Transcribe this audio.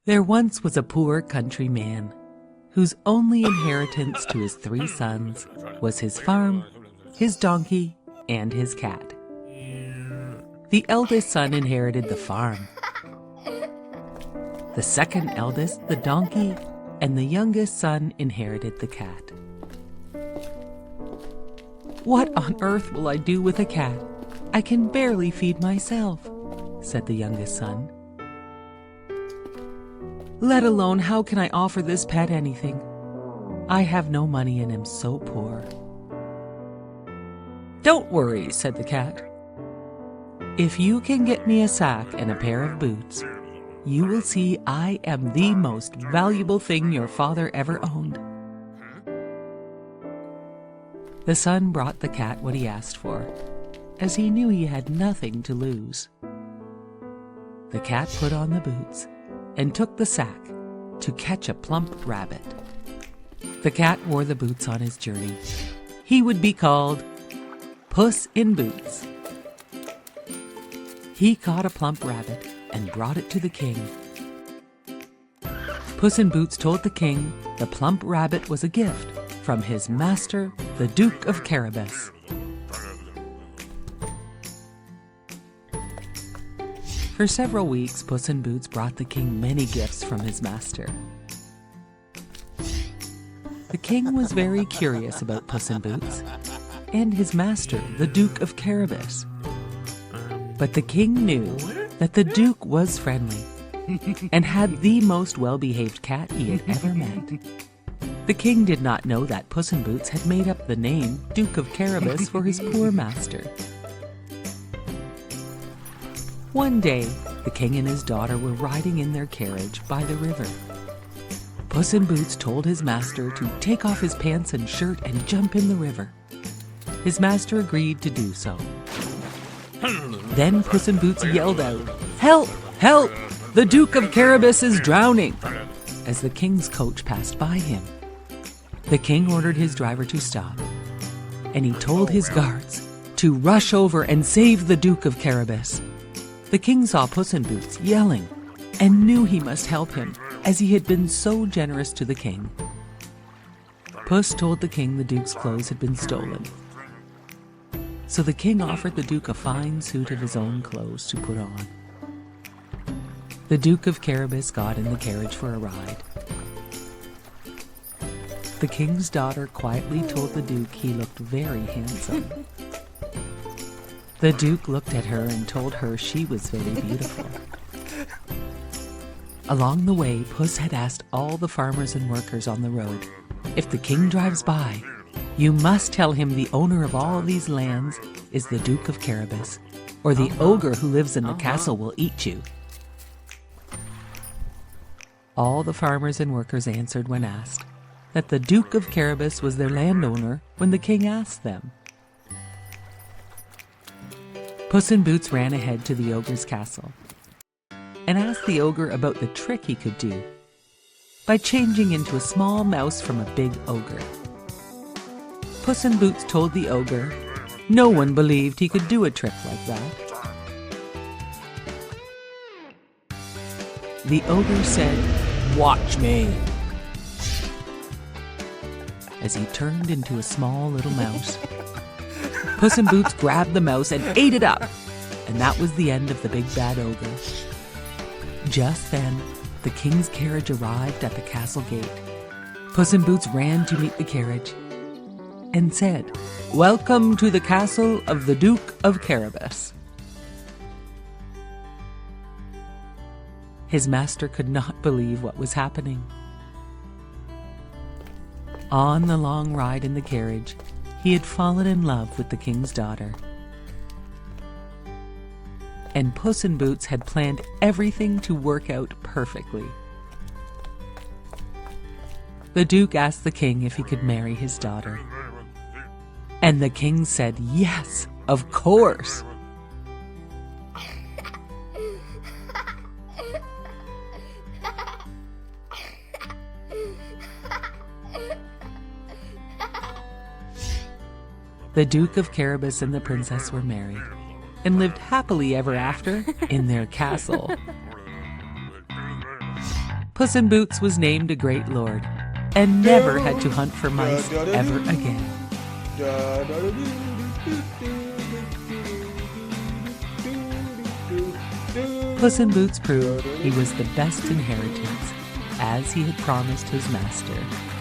There once was a poor country man whose only inheritance to his 3 sons was his farm, his donkey, and his cat. The eldest son inherited the farm, the second eldest the donkey, and the youngest son inherited the cat. "What on earth will I do with a cat? I can barely feed myself," said the youngest son. "Let alone how can I offer this pet anything? I have no money and am so poor." "Don't worry," said the cat. "If you can get me a sack and a pair of boots, you will see I am the most valuable thing your father ever owned." The son brought the cat what he asked for, as he knew he had nothing to lose. The cat put on the boots and took the sack to catch a plump rabbit. The cat wore the boots on his journey. He would be called Puss in Boots. He caught a plump rabbit and brought it to the king. Puss in Boots told the king the plump rabbit was a gift from his master, the Duke of Carabas. For several weeks, Puss in Boots brought the king many gifts from his master. The king was very curious about Puss in Boots and his master, the Duke of Carabas. But the king knew that the Duke was friendly and had the most well-behaved cat he had ever met. The king did not know that Puss in Boots had made up the name Duke of Carabas for his poor master. One day, the king and his daughter were riding in their carriage by the river. Puss in Boots told his master to take off his pants and shirt and jump in the river. His master agreed to do so. Then Puss in Boots yelled out, "Help! Help! The Duke of Carabas is drowning!" as the king's coach passed by him. The king ordered his driver to stop, and he told his guards to rush over and save the Duke of Carabas. The king saw Puss in Boots yelling and knew he must help him, as he had been so generous to the king. Puss told the king the Duke's clothes had been stolen. So the king offered the Duke a fine suit of his own clothes to put on. The Duke of Carabas got in the carriage for a ride. The king's daughter quietly told the Duke he looked very handsome. The Duke looked at her and told her she was very beautiful. Along the way, Puss had asked all the farmers and workers on the road, "If the king drives by, you must tell him the owner of all these lands is the Duke of Carabas, or the ogre who lives in the castle will eat you." All the farmers and workers answered when asked that the Duke of Carabas was their landowner when the king asked them. Puss in Boots ran ahead to the ogre's castle and asked the ogre about the trick he could do by changing into a small mouse from a big ogre. Puss in Boots told the ogre no one believed he could do a trick like that. The ogre said, "Watch me," as he turned into a small little mouse. Puss in Boots grabbed the mouse and ate it up, and that was the end of the big bad ogre. Just then, the king's carriage arrived at the castle gate. Puss in Boots ran to meet the carriage and said, "Welcome to the castle of the Duke of Carabas." His master could not believe what was happening. On the long ride in the carriage, he had fallen in love with the king's daughter. And Puss in Boots had planned everything to work out perfectly. The Duke asked the king if he could marry his daughter. And the king said, "Yes, of course." The Duke of Carabas and the princess were married and lived happily ever after in their castle. Puss in Boots was named a great lord and never had to hunt for mice ever again. Puss in Boots proved he was the best inheritance, as he had promised his master.